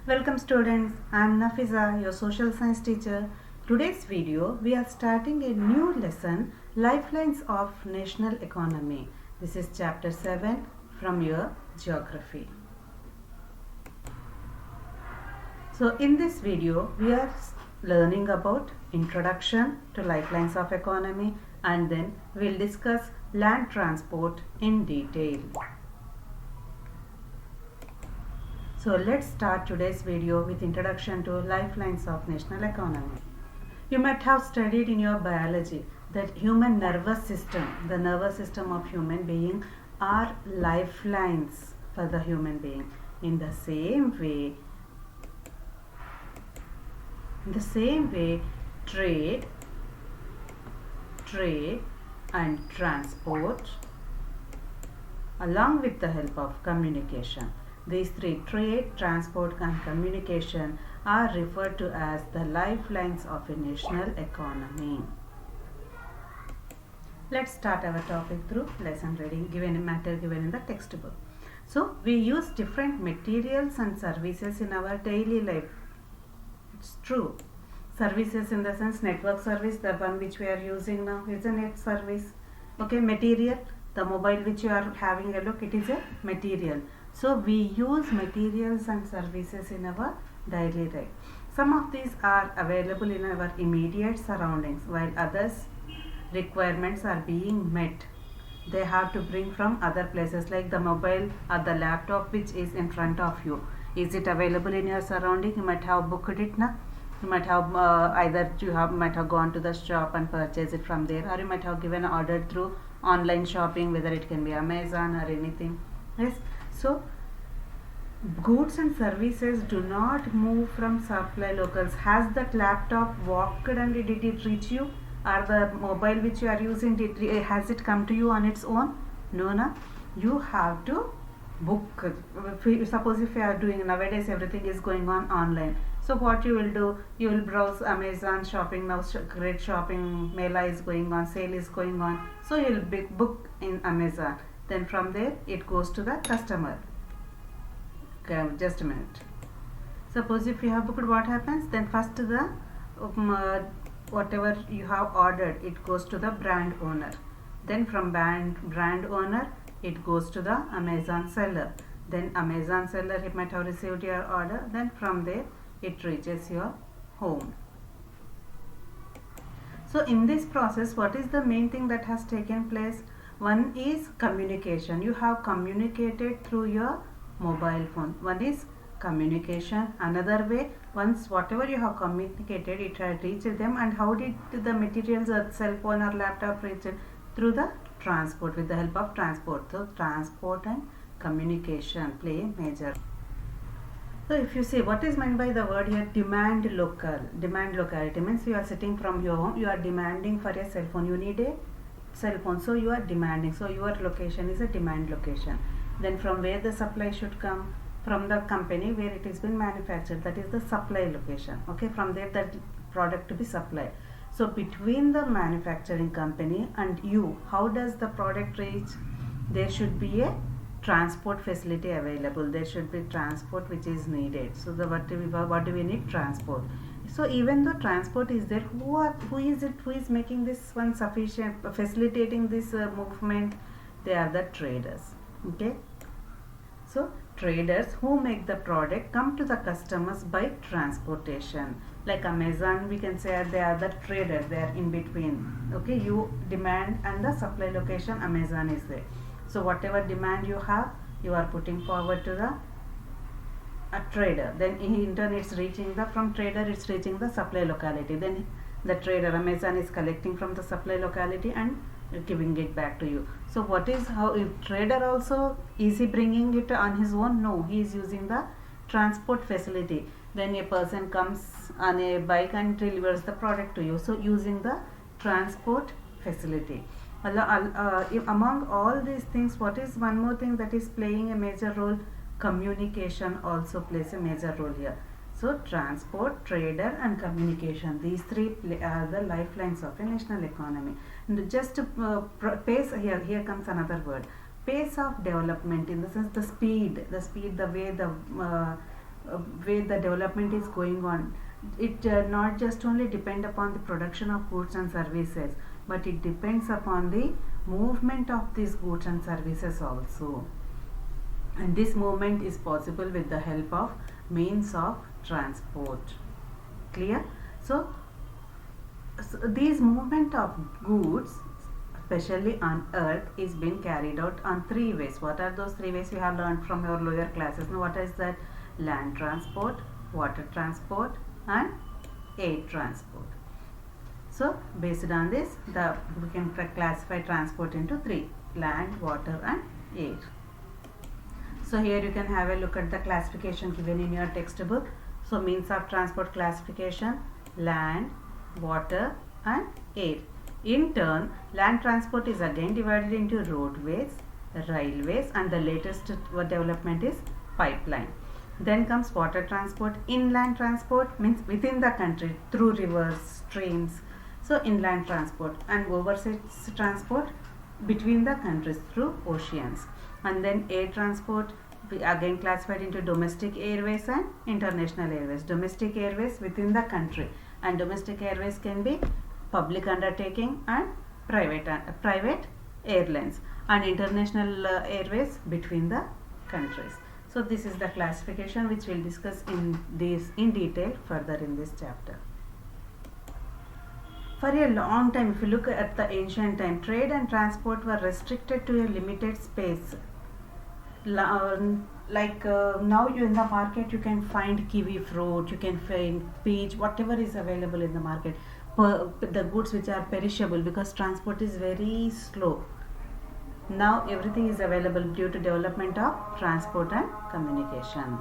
Welcome students, I am Nafiza, your social science teacher. Today's video we are starting a new lesson, Lifelines of National Economy. This is chapter 7 from your geography. So in this video we are learning about introduction to lifelines of economy, and then we will discuss land transport in detail. So let's start today's video with introduction to lifelines of national economy. You might have studied in your biology that human nervous system, the nervous system of human being, are lifelines for the human being. In the same way, trade and transport, along with the help of communication. These three, trade, transport and communication, are referred to as the lifelines of a national economy. Let's start our topic through lesson reading given in the textbook. So we use different materials and services in our daily life. It's true. Services in the sense network service, the one which we are using now is a net service. Okay, material, the mobile which you are having a look, it is a material. So we use materials and services in our daily life. Some of these are available in our immediate surroundings, while others requirements are being met. They have to bring from other places, like the mobile or the laptop which is in front of you. Is it available in your surrounding? You might have booked it now. You might have might have gone to the shop and purchased it from there, or you might have given an order through online shopping, whether it can be Amazon or anything. Yes. So goods and services do not move from supply locals. Has that laptop walked and did it reach you? Or the mobile which you are using, has it come to you on its own? No. You have to book. Suppose if you are doing nowadays, everything is going on online. So what you will do, you will browse Amazon shopping. Now great shopping mela is going on, sale is going on. So you will book in Amazon. Then from there it goes to the customer. Okay, just a minute. Suppose if you have booked, what happens? Then first the whatever you have ordered, it goes to the brand owner. Then from brand owner, it goes to the Amazon seller. Then Amazon seller, he might have received your order. Then from there it reaches your home. So in this process, what is the main thing that has taken place? One is communication. You have communicated through your mobile phone. One is communication. Another way, once whatever you have communicated, it had reached them. And how did the materials or cell phone or laptop reach it? Through the transport, with the help of transport. So transport and communication play a major. So if you see, what is meant by the word here? Demand local. Demand locality means you are sitting from your home, you are demanding for a cell phone. You need a cell phone, so you are demanding. So your location is a demand location. Then from where the supply should come? From the company where it is being manufactured, that is the supply location. Okay, from there that product to be supplied. So between the manufacturing company and you, how does the product reach? There should be a transport facility available. There should be transport which is needed. So the what do we need? Transport. So even though transport is there, who is making this one sufficient, facilitating this movement? They are the traders. Okay. So traders who make the product come to the customers by transportation. Like Amazon, we can say they are the traders. They are in between. Okay, you demand and the supply location, Amazon is there. So whatever demand you have, you are putting forward to the trader. Then in turn it's reaching from trader, it's reaching the supply locality. Then the trader, Amazon, is collecting from the supply locality and giving it back to you. So what is how trader also, is he bringing it on his own? No, he is using the transport facility. Then a person comes on a bike and delivers the product to you. So using the transport facility. Among all these things, what is one more thing that is playing a major role? Communication also plays a major role here. So transport, trader and communication, these three are the lifelines of a national economy. And just pace, here comes another word, pace of development, in the sense the speed, the way the way the development is going on. It not just only depend upon the production of goods and services, but it depends upon the movement of these goods and services also. And this movement is possible with the help of means of transport. Clear? So these movement of goods, especially on earth, is being carried out on three ways. What are those three ways? We have learned from your lower classes. Now what is that? Land transport, water transport, and air transport. So based on this, we can classify transport into three: land, water, and air. So here you can have a look at the classification given in your textbook. So means of transport classification: land, water, and air. In turn, land transport is again divided into roadways, railways, and the latest development is pipeline. Then comes water transport. Inland transport means within the country through rivers, streams. So inland transport. And overseas transport between the countries through oceans. And then air transport, we again classified into domestic airways and international airways. Domestic airways within the country, and domestic airways can be public undertaking and private airlines, and international airways between the countries. So this is the classification which we'll discuss in detail further in this chapter. For a long time, if you look at the ancient time, trade and transport were restricted to a limited space. Now you in the market you can find kiwi fruit, you can find peach, whatever is available in the market. The goods which are perishable, because transport is very slow. Now everything is available due to development of transport and communication.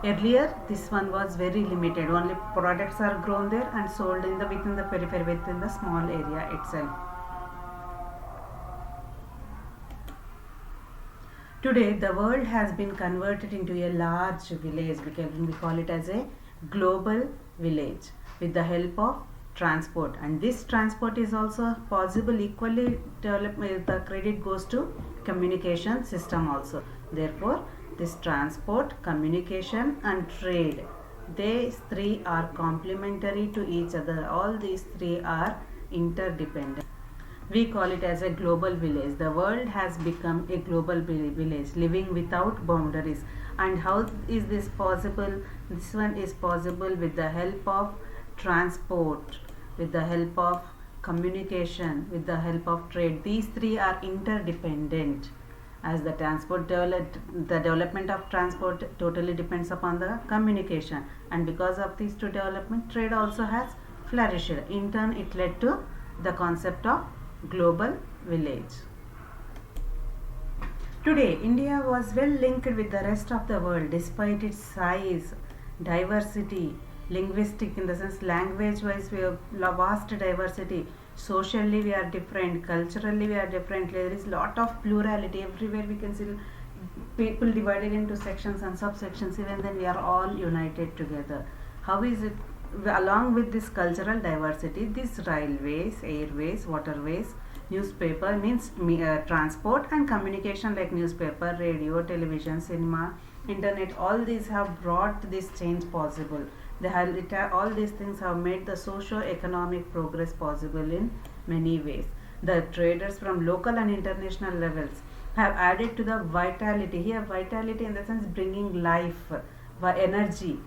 Earlier this one was very limited, only products are grown there and sold within the periphery, within the small area itself. Today the world has been converted into a large village. We call it as a global village with the help of transport, and this transport is also possible equally. The credit goes to communication system also. Therefore this transport, communication, and trade, these three are complementary to each other. All these three are interdependent. We call it as a global village. The world has become a global village, living without boundaries. And how is this possible? This one is possible with the help of transport, with the help of communication, with the help of trade. These three are interdependent. As the development of transport totally depends upon the communication, and because of these two development, trade also has flourished. In turn, it led to the concept of global village. Today, India was well linked with the rest of the world despite its size, diversity, linguistic, in the sense language wise we have vast diversity. Socially we are different, culturally we are different. There is lot of plurality everywhere. We can see people divided into sections and subsections. Even then we are all united together. How is it? Along with this cultural diversity, these railways, airways, waterways, newspaper means transport, and communication like newspaper, radio, television, cinema, internet, all these have brought this change possible. All these things have made the socio-economic progress possible in many ways. The traders from local and international levels have added to the vitality. Here vitality in the sense bringing life, energy.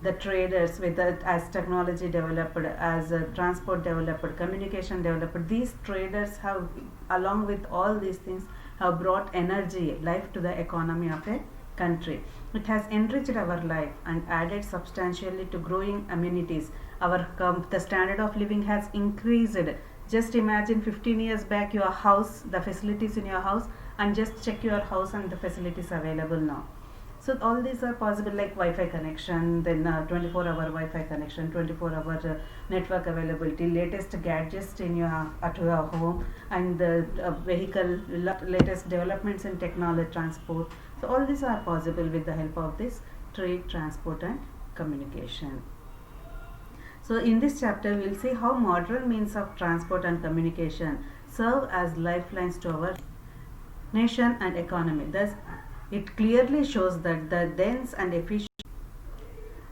The traders as technology developed, as transport developed, communication developed, these traders have, along with all these things, have brought energy, life to the economy of a country. It has enriched our life and added substantially to growing amenities. The standard of living has increased. Just imagine 15 years back your house, the facilities in your house, and just check your house and the facilities available now. So all these are possible, like Wi-Fi connection, then 24-hour Wi-Fi connection, 24-hour network availability, latest gadgets in at your home, and the vehicle, latest developments in technology, transport. So all these are possible with the help of this trade, transport, and communication. So in this chapter we will see how modern means of transport and communication serve as lifelines to our nation and economy. Thus it clearly shows that the dense and efficient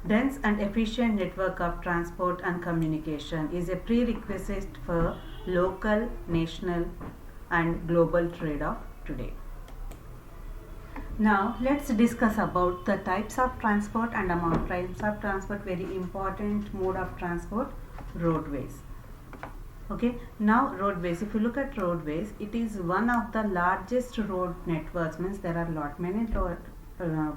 Dense and efficient network of transport and communication is a prerequisite for local, national and global trade of today. Now let's discuss about the types of transport, and among types of transport, very important mode of transport, roadways. Okay, now roadways, if you look at roadways, it is one of the largest road networks, means there are many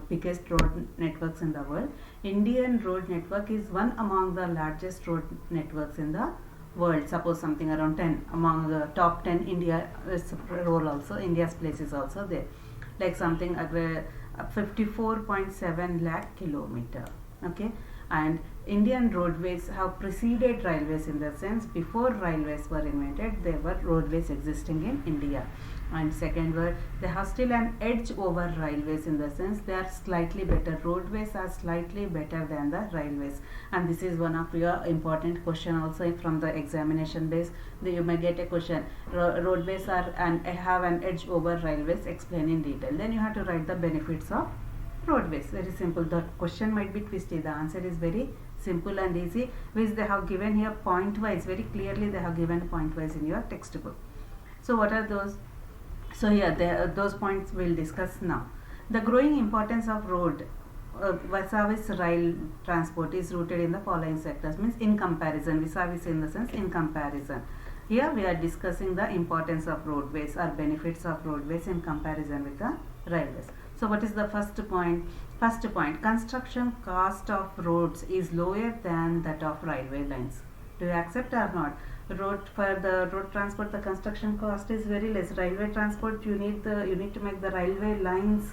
biggest road networks in the world. Indian road network is one among the largest road networks in the world. Suppose something around 10 among the top 10, India is role also, India's place is also there, like something at 54.7 lakh kilometer. Okay, and Indian roadways have preceded railways, in the sense before railways were invented there were roadways existing in India. And second word, they have still an edge over railways, in the sense they are slightly better. Roadways are slightly better than the railways, and this is one of your important question also from the examination base. You may get a question, roadways are and have an edge over railways, explain in detail. Then you have to write the benefits of roadways. Very simple. The question might be twisty, the answer is very simple and easy, which they have given here point wise, very clearly they have given point wise in your textbook. So what are those? So here those points we'll discuss now. The growing importance of road vis-a-vis rail transport is rooted in the following sectors, means in comparison, vis-a-vis in the sense in comparison. Here we are discussing the importance of roadways or benefits of roadways in comparison with the railways. So what is the first point? First point, construction cost of roads is lower than that of railway lines. Do you accept or not? For the road transport, the construction cost is very less. Railway transport, you need to make the railway lines,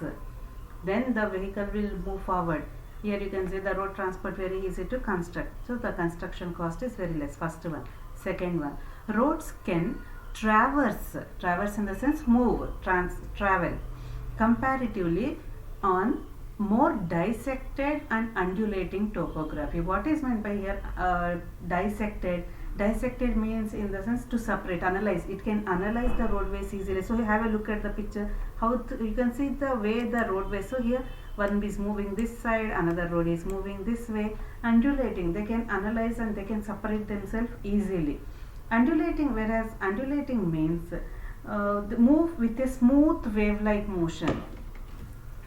then the vehicle will move forward. Here you can see the road transport very easy to construct, so the construction cost is very less. First one. Second one, roads can traverse in the sense move, travel comparatively on more dissected and undulating topography. What is meant by here dissected? Dissected means in the sense to separate, analyze. It can analyze the roadways easily. So you have a look at the picture, how you can see the way the roadway. So here one is moving this side, another road is moving this way, undulating. They can analyze and they can separate themselves easily. Undulating, whereas undulating means move with a smooth wave-like motion.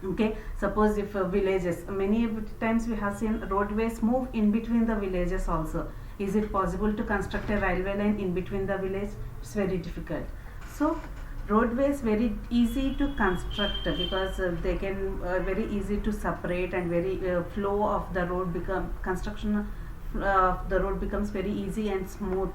Okay, suppose if villages, many times we have seen roadways move in between the villages also. Is it possible to construct a railway line in between the village? It's very difficult. So roadways very easy to construct, because they can very easy to separate, and very flow of the road construction of the road becomes very easy and smooth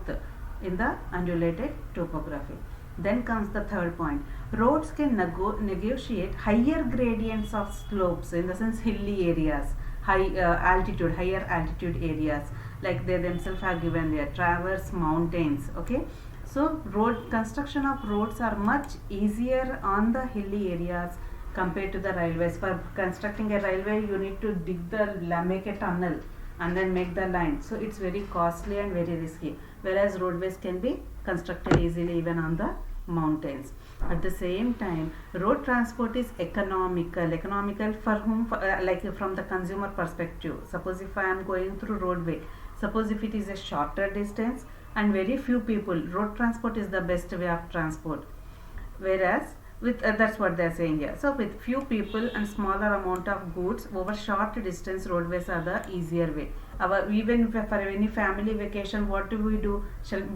in the undulated topography. Then comes the third point. Roads can negotiate higher gradients of slopes, in the sense hilly areas, higher altitude areas, like they themselves have given there, traverse mountains. Okay, so road construction of roads are much easier on the hilly areas compared to the railways. For constructing a railway, you need to make a tunnel and then make the line, so it's very costly and very risky, whereas roadways can be constructed easily even on the mountains. At the same time, road transport is economical for whom? Like from the consumer perspective. Suppose if I am going through roadway, suppose if it is a shorter distance and very few people, road transport is the best way of transport, whereas with that's what they are saying here. So with few people and smaller amount of goods over short distance, roadways are the easier way. Even for any family vacation, what do we do?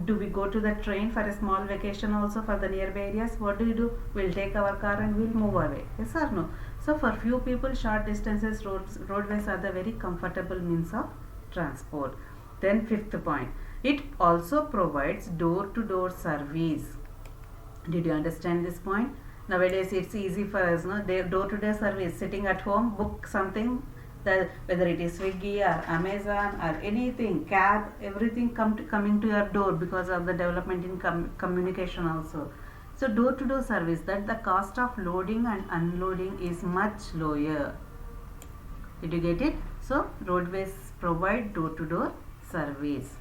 Do we go to the train for a small vacation also for the nearby areas? What do? We'll take our car and we'll move away. Yes or no? So for few people, short distances, roadways are the very comfortable means of transport. Then fifth point, it also provides door-to-door service. Did you understand this point? Nowadays it's easy for us, no? Door-to-door service, sitting at home, book something, whether it is Swiggy or Amazon or anything, cab, everything coming to your door because of the development in communication also. So door-to-door service, that the cost of loading and unloading is much lower. Did you get it? So roadways provide door-to-door service.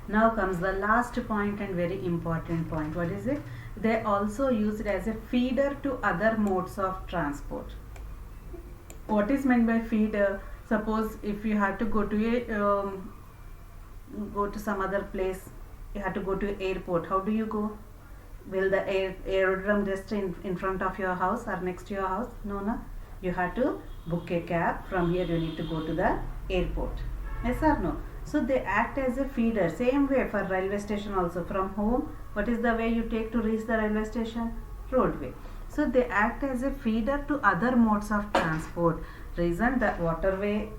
Now comes the last point and very important point. What is it? They also use it as a feeder to other modes of transport. What is meant by feeder? Suppose if you have to go to some other place, you have to go to airport. How do you go? Will the aerodrome just in front of your house or next to your house? No, no. You have to book a cab. From here you need to go to the airport. Yes or no? So they act as a feeder. Same way for railway station also. From home, what is the way you take to reach the railway station? Roadway. So they act as a feeder to other modes of transport. Reason that waterway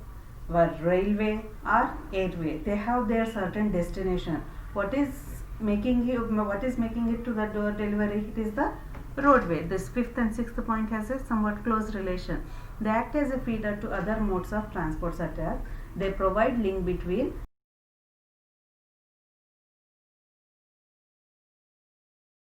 or railway or airway, they have their certain destination. What is making it to the door delivery? It is the roadway. This fifth and sixth point has a somewhat close relation. They act as a feeder to other modes of transport such as they provide link between